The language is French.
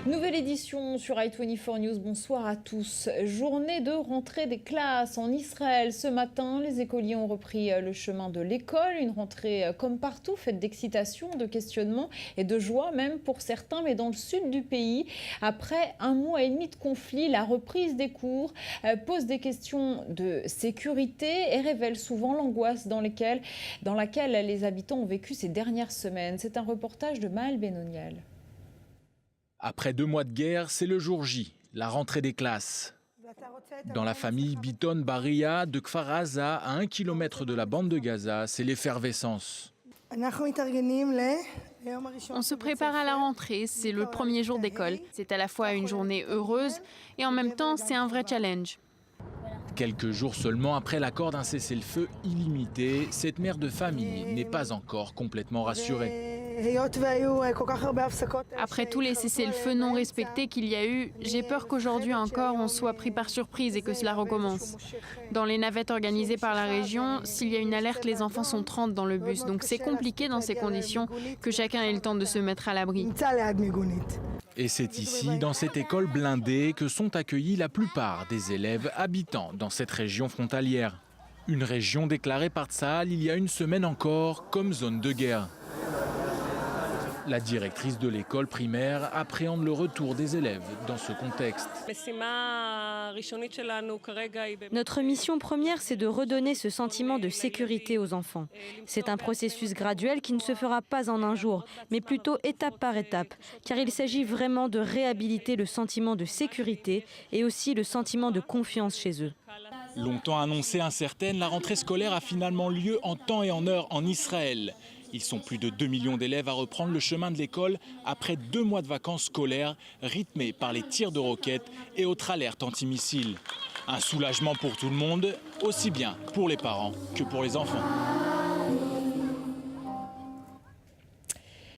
Nouvelle édition sur i24 News, bonsoir à tous. Journée de rentrée des classes en Israël. Ce matin, les écoliers ont repris le chemin de l'école. Une rentrée comme partout, faite d'excitation, de questionnement et de joie même pour certains. Mais dans le sud du pays, après un mois et demi de conflit, la reprise des cours pose des questions de sécurité et révèle souvent l'angoisse dans laquelle les habitants ont vécu ces dernières semaines. C'est un reportage de Maël Benonial. Après 2 mois de guerre, c'est le jour J, la rentrée des classes. Dans la famille Biton Baria de Kfar Aza, à 1 kilomètre de la bande de Gaza, c'est l'effervescence. On se prépare à la rentrée, c'est le premier jour d'école. C'est à la fois une journée heureuse et en même temps c'est un vrai challenge. Quelques jours seulement après l'accord d'un cessez-le-feu illimité, cette mère de famille n'est pas encore complètement rassurée. Après tous les cessez-le-feu non respectés qu'il y a eu, j'ai peur qu'aujourd'hui encore on soit pris par surprise et que cela recommence. Dans les navettes organisées par la région, s'il y a une alerte, les enfants sont 30 dans le bus. Donc c'est compliqué dans ces conditions que chacun ait le temps de se mettre à l'abri. Et c'est ici, dans cette école blindée, que sont accueillis la plupart des élèves habitant dans cette région frontalière. Une région déclarée par Tsahal il y a une semaine encore comme zone de guerre. La directrice de l'école primaire appréhende le retour des élèves dans ce contexte. Notre mission première, c'est de redonner ce sentiment de sécurité aux enfants. C'est un processus graduel qui ne se fera pas en un jour, mais plutôt étape par étape, car il s'agit vraiment de réhabiliter le sentiment de sécurité et aussi le sentiment de confiance chez eux. Longtemps annoncée incertaine, la rentrée scolaire a finalement lieu en temps et en heure en Israël. Ils sont plus de 2 millions d'élèves à reprendre le chemin de l'école après 2 mois de vacances scolaires rythmés par les tirs de roquettes et autres alertes antimissiles. Un soulagement pour tout le monde, aussi bien pour les parents que pour les enfants.